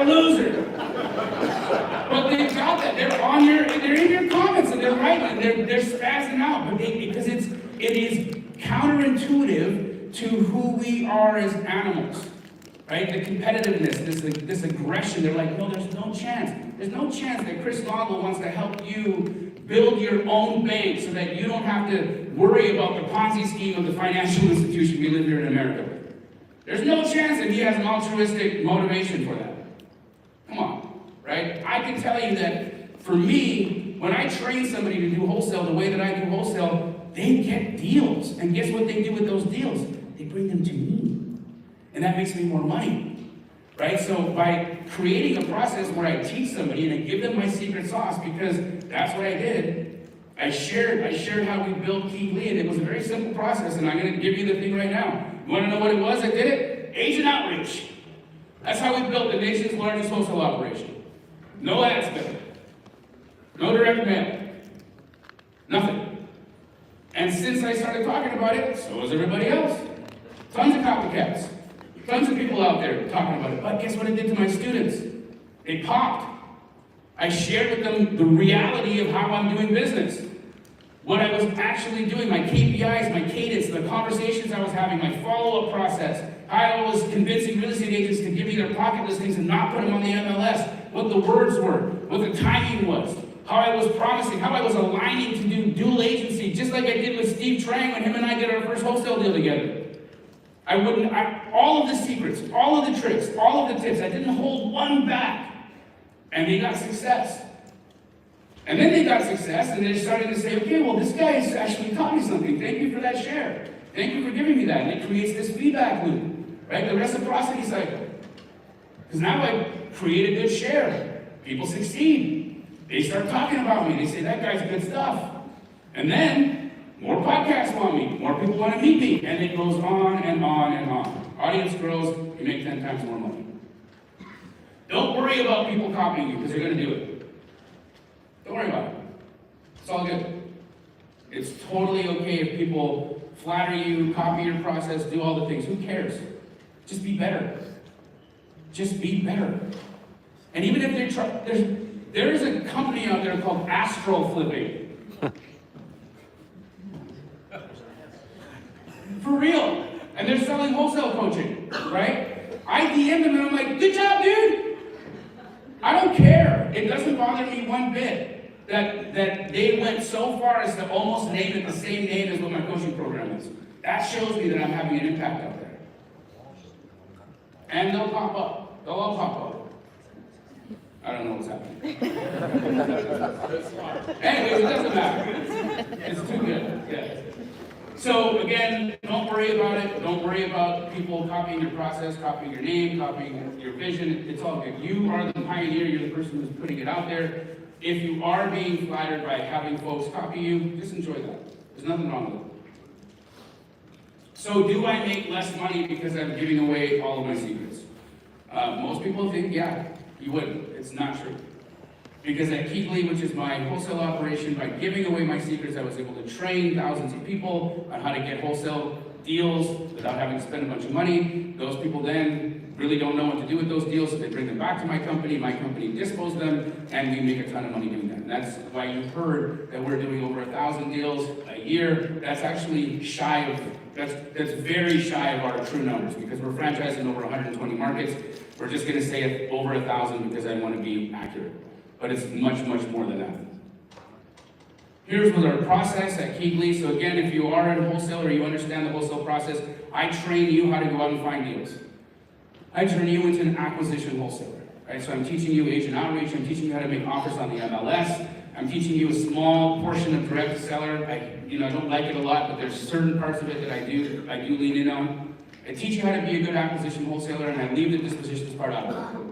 a loser. But they've got that. They're in your comments and they're writing and they're spazzing out. But because it is counterintuitive to who we are as animals. Right? The competitiveness, this aggression. They're like, no, there's no chance. There's no chance that Chris Longo wants to help you build your own bank so that you don't have to worry about the Ponzi scheme of the financial institution we live here in America. There's no chance that he has an altruistic motivation for that. Come on, right? I can tell you that for me, when I train somebody to do wholesale the way that I do wholesale, they get deals. And guess what they do with those deals? They bring them to me. And that makes me more money, right? So by creating a process where I teach somebody and I give them my secret sauce, because that's what I did, I shared how we built Keith and it was a very simple process, and I'm going to give you the thing right now. You want to know what it was that did it? Agent outreach. That's how we built the nation's largest wholesale operation. No ad spend. No direct mail. Nothing. And since I started talking about it, so has everybody else. Tons of copycats. Tons of people out there talking about it. But guess what it did to my students? It popped. I shared with them the reality of how I'm doing business. What I was actually doing, my KPIs, my cadence, the conversations I was having, my follow-up process, how I was convincing real estate agents to give me their pocket listings and not put them on the MLS, what the words were, what the timing was, how I was promising, how I was aligning to do dual agency, just like I did with Steve Trang when him and I did our first wholesale deal together. All of the secrets, all of the tricks, all of the tips, I didn't hold one back. And they got success. And then they got success, and they started to say, okay, well, this guy has actually taught me something. Thank you for that share. Thank you for giving me that. And it creates this feedback loop, right? The reciprocity cycle. Because now I create a good share. People succeed. They start talking about me. They say, that guy's good stuff. And then more podcasts want me. More people want to meet me. And it goes on and on and on. Audience grows. You make 10 times more money. Don't worry about people copying you, because they're going to do it. Don't worry about it. It's all good. It's totally okay if people flatter you, copy your process, do all the things. Who cares? Just be better. Just be better. And even if they try, there's a company out there called Astral Flipping. For real. And they're selling wholesale coaching, right? I DM them and I'm like, good job, dude. I don't care. It doesn't bother me one bit that they went so far as to almost name it the same name as what my coaching program is. That shows me that I'm having an impact out there. And they'll pop up. They'll all pop up. I don't know what's happening. Anyways, it doesn't matter. It's too good. Yeah. So again, don't worry about it. Don't worry about people copying your process, copying your name, copying your vision. It's all good. You are the pioneer. You're the person who's putting it out there. If you are being flattered by having folks copy you, just enjoy that. There's nothing wrong with it. So do I make less money because I'm giving away all of my secrets? Most people think, yeah, you wouldn't. It's not true. Because at Keithley, which is my wholesale operation, by giving away my secrets, I was able to train thousands of people on how to get wholesale deals without having to spend a bunch of money. Those people then really don't know what to do with those deals, so they bring them back to my company disposes them, and we make a ton of money doing that. And that's why you heard that we're doing over 1,000 deals a year. That's actually that's very shy of our true numbers, because we're franchising over 120 markets. We're just gonna say over 1,000 because I want to be accurate. But it's much, much more than that. Here's what our process at Keithley. So again, if you are in wholesale or you understand the wholesale process, I train you how to go out and find deals. I turn you into an acquisition wholesaler. Right? So I'm teaching you agent outreach. I'm teaching you how to make offers on the MLS. I'm teaching you a small portion of direct seller. I don't like it a lot, but there's certain parts of it that I do lean in on. I teach you how to be a good acquisition wholesaler, and I leave the dispositions part out of it.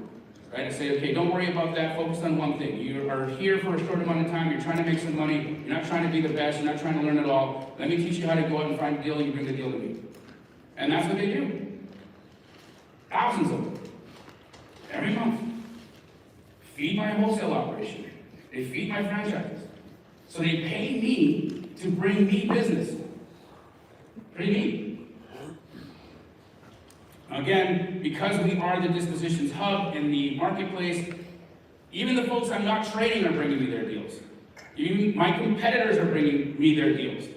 Right? I say, okay, don't worry about that. Focus on one thing. You are here for a short amount of time. You're trying to make some money. You're not trying to be the best. You're not trying to learn it all. Let me teach you how to go out and find a deal. You bring the deal to me. And that's what they do. Thousands of them. Every month. Feed my wholesale operation. They feed my franchises. So they pay me to bring me business. Pretty neat. Again, because because we are the dispositions hub in the marketplace, even the folks I'm not trading are bringing me their deals. Even my competitors are bringing me their deals.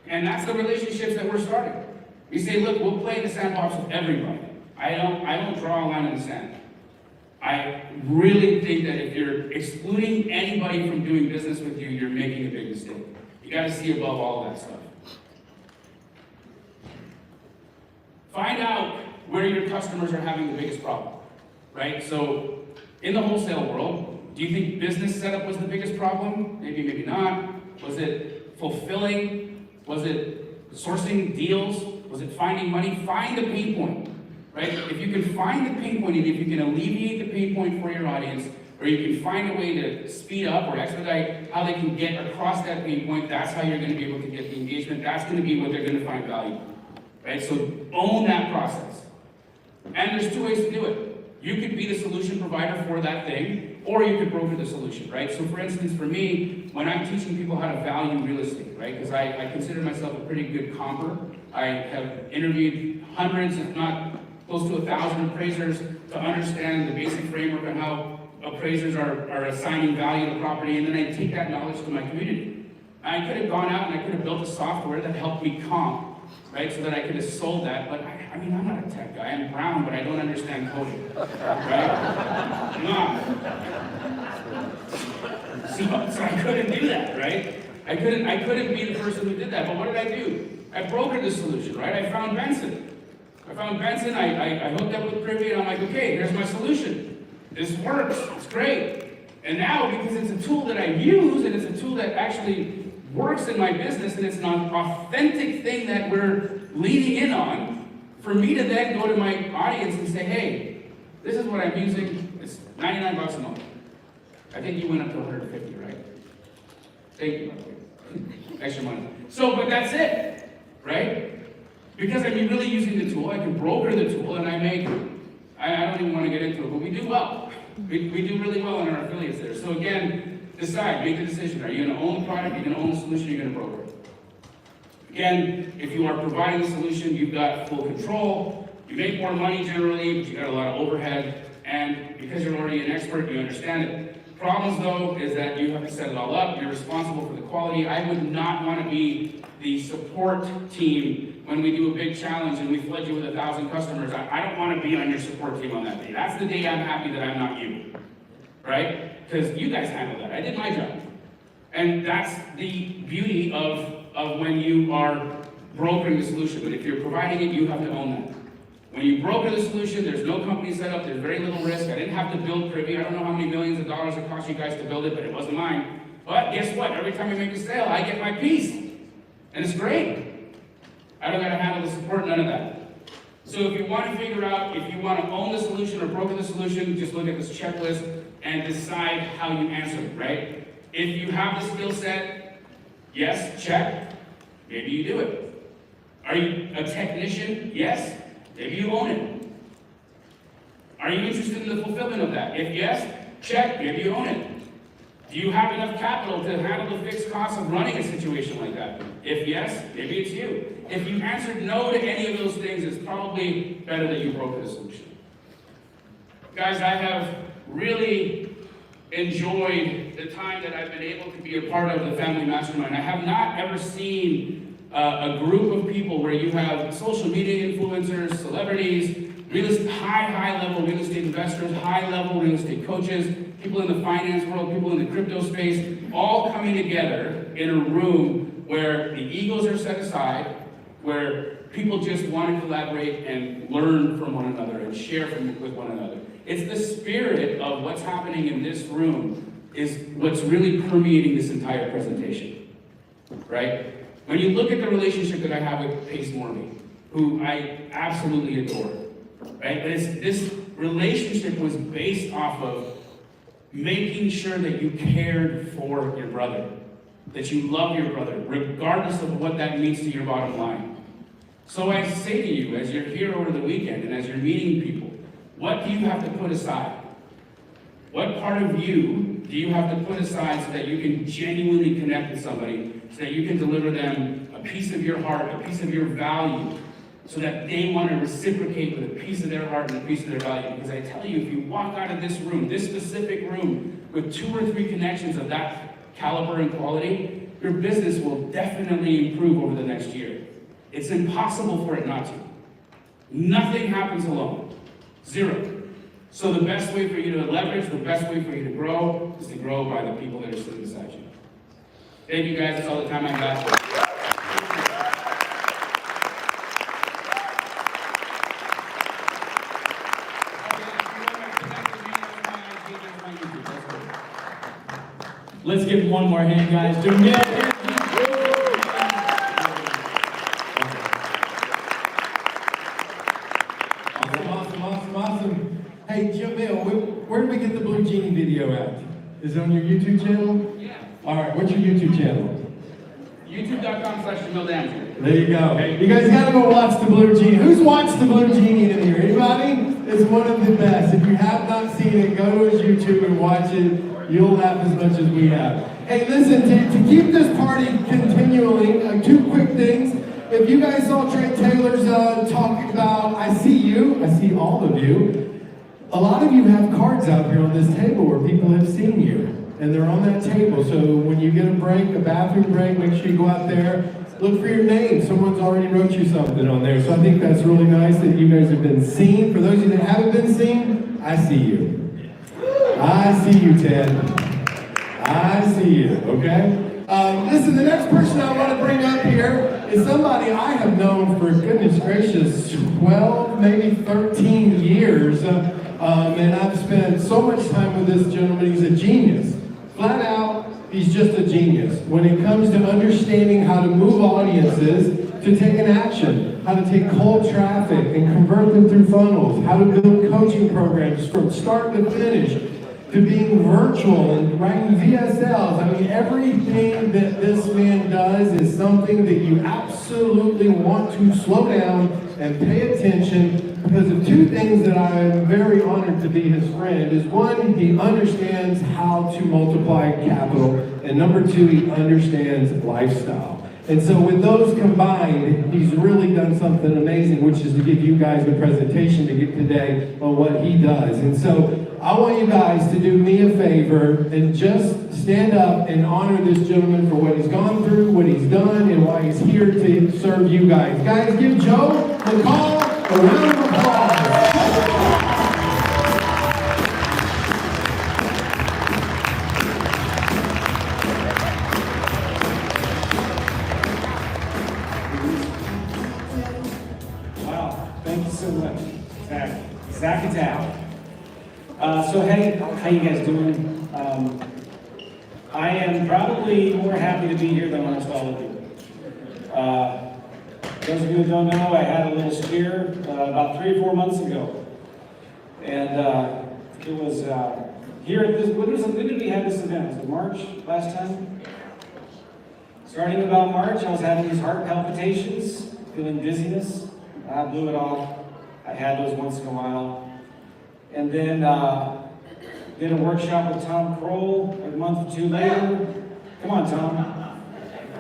And that's the relationships that we're starting. We say, look, we'll play in the sandbox with everybody. I don't draw a line in the sand. I really think that if you're excluding anybody from doing business with you, you're making a big mistake. You got to see above all that stuff. Find out where your customers are having the biggest problem, right? So in the wholesale world, do you think business setup was the biggest problem? Maybe, maybe not. Was it fulfilling? Was it sourcing deals? Was it finding money? Find the pain point, right? If you can find the pain point, and if you can alleviate the pain point for your audience, or you can find a way to speed up or expedite how they can get across that pain point, that's how you're going to be able to get the engagement. That's going to be what they're going to find value, right? So own that process. And there's two ways to do it. You could be the solution provider for that thing, or you could broker the solution, right? So for instance, for me, when I'm teaching people how to value real estate, right? Because I consider myself a pretty good comper. I have interviewed hundreds, if not close to 1,000 appraisers to understand the basic framework on how appraisers are assigning value to property, and then I take that knowledge to my community. I could have gone out and I could have built a software that helped me comp, right, so that I could have sold that, but I mean, I'm not a tech guy. I'm brown, but I don't understand coding, right? No. So I couldn't do that, right? I couldn't be the person who did that, but what did I do? I brokered the solution, right? I found Benson, I hooked up with Privy, and I'm like, okay, here's my solution. This works, it's great. And now, because it's a tool that I use, and it's a tool that actually works in my business, and it's an authentic thing that we're leaning in on, for me to then go to my audience and say, hey, this is what I'm using, it's 99 bucks a month. I think you went up to 150, right? Thank you, by the way. Extra money. So, but that's it, right? Because I'm really using the tool, I can broker the tool, and I don't even want to get into it, but we do well. We do really well in our affiliates there. So again, decide, make the decision. Are you going to own the product, are you going to own the solution, or are you going to broker it? Again, if you are providing the solution, you've got full control. You make more money generally, but you got a lot of overhead. And because you're already an expert, you understand it. Problems, though, is that you have to set it all up. You're responsible for the quality. I would not want to be the support team when we do a big challenge and we flood you with 1,000 customers. I don't want to be on your support team on that day. That's the day I'm happy that I'm not you, right? Because you guys handle that. I did my job. And that's the beauty of when you are brokering the solution. But if you're providing it, you have to own that. When you broker the solution, there's no company set up, there's very little risk. I didn't have to build Privy. I don't know how many millions of dollars it cost you guys to build it, but it wasn't mine. But guess what? Every time I make a sale, I get my piece. And it's great. I don't gotta handle the support, none of that. So if you want to figure out if you want to own the solution or broker the solution, just look at this checklist and decide how you answer it, right? If you have the skill set, yes, check. Maybe you do it. Are you a technician? Yes. Maybe you own it. Are you interested in the fulfillment of that? If yes, check. Maybe you own it. Do you have enough capital to handle the fixed costs of running a situation like that? If yes, maybe it's you. If you answered no to any of those things, it's probably better that you broker the solution. Guys, I have really enjoyed the time that I've been able to be a part of the Family Mastermind. I have not ever seen a group of people where you have social media influencers, celebrities, high-level real estate investors, high-level real estate coaches, people in the finance world, people in the crypto space, all coming together in a room where the egos are set aside, where people just want to collaborate and learn from one another and share with one another. It's the spirit of what's happening in this room is what's really permeating this entire presentation, right? When you look at the relationship that I have with Pace Morby, who I absolutely adore, right? But this relationship was based off of making sure that you cared for your brother, that you love your brother, regardless of what that means to your bottom line. So I say to you, as you're here over the weekend and as you're meeting people, what do you have to put aside? What part of you do you have to put aside so that you can genuinely connect with somebody, so that you can deliver them a piece of your heart, a piece of your value, so that they want to reciprocate with a piece of their heart and a piece of their value. Because I tell you, if you walk out of this room, this specific room, with 2 or 3 connections of that caliber and quality, your business will definitely improve over the next year. It's impossible for it not to. Nothing happens alone. 0. So the best way for you to leverage, the best way for you to grow, is to grow by the people that are sitting beside you. Thank you guys, that's all the time I got. Let's give one more hand, guys. Jamil. Awesome. Hey, Jamil, where did we get the Blue Genie video at? Is it on your YouTube channel? Yeah. All right, what's your YouTube channel? YouTube.com/JamilDamser. There you go. You guys gotta go watch the Blue Genie. Who's watched the Blue Genie in here? Anybody? It's one of the best. If you have not seen it, go to his YouTube and watch it. You'll laugh as much as we have. Hey, listen, to keep this party continuing, 2 quick things. If you guys saw Trey Taylor's talking about I see you, I see all of you. A lot of you have cards out here on this table where people have seen you. And they're on that table. So when you get a break, a bathroom break, make sure you go out there, look for your name. Someone's already wrote you something on there. So I think that's really nice that you guys have been seen. For those of you that haven't been seen, I see you. I see you, Ted. I see you, okay? Listen, the next person I want to bring up here is somebody I have known for, goodness gracious, 12, maybe 13 years. And I've spent so much time with this gentleman. He's a genius. Flat out, he's just a genius. When it comes to understanding how to move audiences to take an action, how to take cold traffic and convert them through funnels, how to build coaching programs from start to finish, to being virtual and writing VSLs. I mean, everything that this man does is something that you absolutely want to slow down and pay attention, because of 2 things that I am very honored to be his friend is 1, he understands how to multiply capital, and number 2, he understands lifestyle. And so with those combined, he's really done something amazing, which is to give you guys a presentation to get today on what he does. And so I want you guys to do me a favor and just stand up and honor this gentleman for what he's gone through, what he's done, and why he's here to serve you guys. Guys, give Joe McCall a round of applause. Thank you so much, Zach Attack. So hey, how you guys doing? I am probably more happy to be here than most all of you. Those of you who don't know, I had a little scare about 3 or 4 months ago. And it was here at this, when did we have this event? Was it March last time? Starting about March, I was having these heart palpitations, feeling dizziness. I blew it off. I had those once in a while. And then did a workshop with Tom Kroll a month or 2 later. Come on, Tom.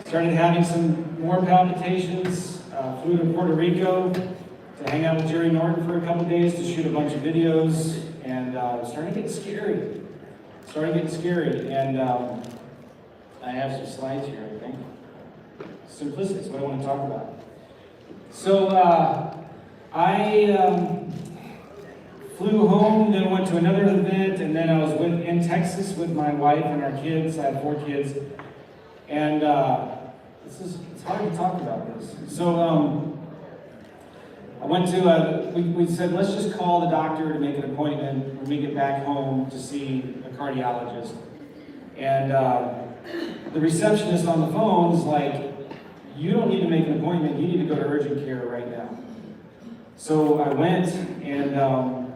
Started having some more palpitations. Flew to Puerto Rico to hang out with Jerry Norton for a couple days to shoot a bunch of videos. And started getting scary. And I have some slides here, I think. Simplicity is what I want to talk about. So I flew home, then went to another event, and then I was in Texas with my wife and our kids. I have 4 kids. And it's hard to talk about this. So I went to, we said, let's just call the doctor to make an appointment when we get back home to see a cardiologist. And the receptionist on the phone is like, you don't need to make an appointment, you need to go to urgent care right now. So I went, and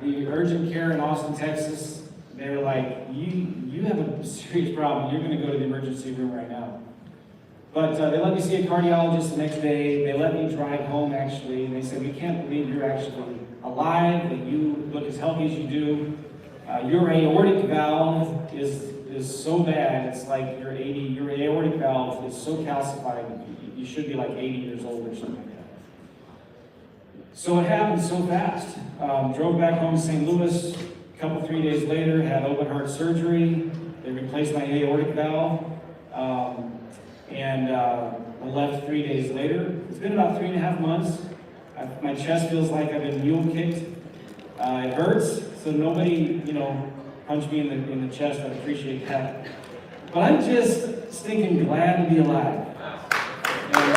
the urgent care in Austin, Texas, they were like, you have a serious problem, you're gonna go to the emergency room right now. But they let me see a cardiologist the next day. They let me drive home, actually, and they said, we can't believe you're actually alive, that you look as healthy as you do. Your aortic valve is so bad, it's like your aortic valve is so calcified, you should be like 80 years old or something like that. So it happened so fast. Drove back home to St. Louis. A couple, 3 days later, had open heart surgery. They replaced my aortic valve. I left 3 days later. It's been about 3.5 months. My chest feels like I've been mule kicked. It hurts, so nobody, punched me in the chest. I appreciate that. But I'm just stinking glad to be alive. And,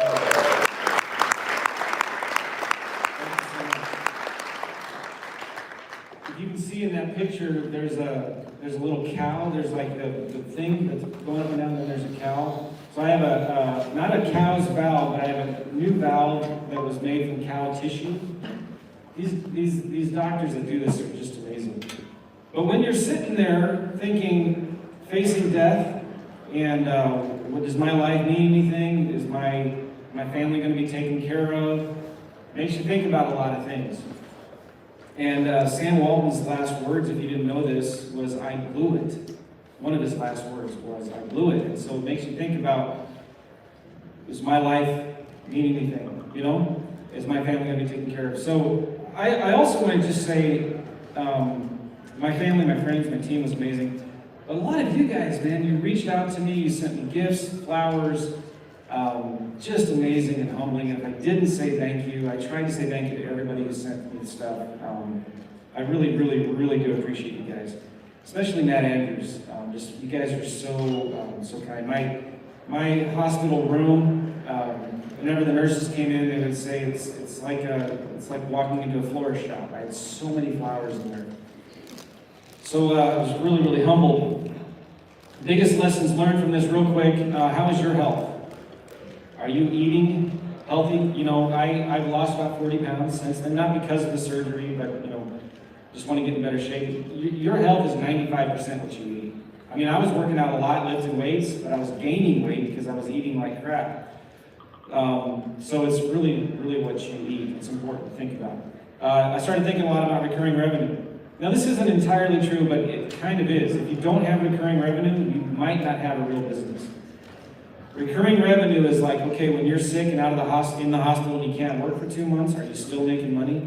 if you can see in that picture, there's a little cow. There's like the thing that's going up and down, and there's a cow. So I have not a cow's valve, but I have a new valve that was made from cow tissue. These doctors that do this are just amazing. But when you're sitting there thinking, facing death, and does my life mean anything? Is my family going to be taken care of? Makes you think about a lot of things. And Sam Walton's last words, if you didn't know this, was, "I blew it." One of his last words was, "I blew it." And so it makes you think about, does my life mean anything? Is my family going to be taken care of? So I also want to just say, my family, my friends, my team was amazing. But a lot of you guys, man, you reached out to me, you sent me gifts, flowers, just amazing and humbling. And if I didn't say thank you, I tried to say thank you to everybody who sent me stuff. I really, really, really do appreciate you guys, especially Matt Andrews. You guys are so kind. My hospital room, whenever the nurses came in, they would say it's like walking into a florist shop. I had so many flowers in there. So I was really, really humbled. Biggest lessons learned from this, real quick. How is your health? Are you eating healthy? I've lost about 40 pounds since then, not because of the surgery, but just want to get in better shape. Your health is 95% what you eat. I was working out a lot, lifting weights, but I was gaining weight because I was eating like crap. So it's really, really what you eat. It's important to think about. I started thinking a lot about recurring revenue. Now, this isn't entirely true, but it kind of is. If you don't have recurring revenue, you might not have a real business. Recurring revenue is like, okay, when you're sick and in the hospital and you can't work for 2 months, are you still making money?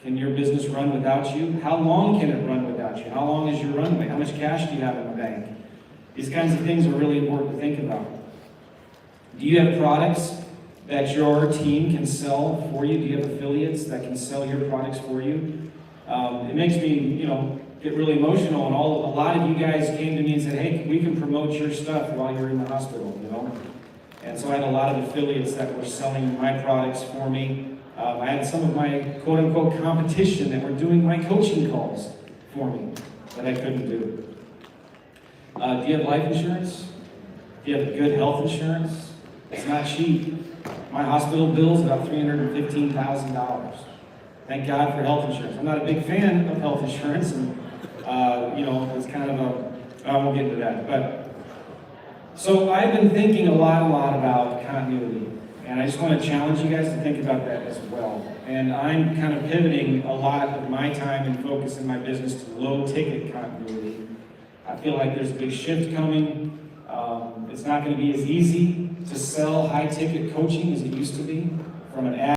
Can your business run without you? How long can it run without you? How long is your runway? How much cash do you have in the bank? These kinds of things are really important to think about. Do you have products that your team can sell for you? Do you have affiliates that can sell your products for you? It makes me, get really emotional, and a lot of you guys came to me and said, "Hey, we can promote your stuff while you're in the hospital," And so I had a lot of affiliates that were selling my products for me. I had some of my quote-unquote competition that were doing my coaching calls for me that I couldn't do. Do you have life insurance? Do you have good health insurance? It's not cheap. My hospital bill is about $315,000. Thank God for health insurance. I'm not a big fan of health insurance, and it's kind of I won't get into that. But so I've been thinking a lot about continuity, and I just want to challenge you guys to think about that as well. And I'm kind of pivoting a lot of my time and focus in my business to low-ticket continuity. I feel like there's a big shift coming. It's not going to be as easy to sell high-ticket coaching as it used to be from an ad.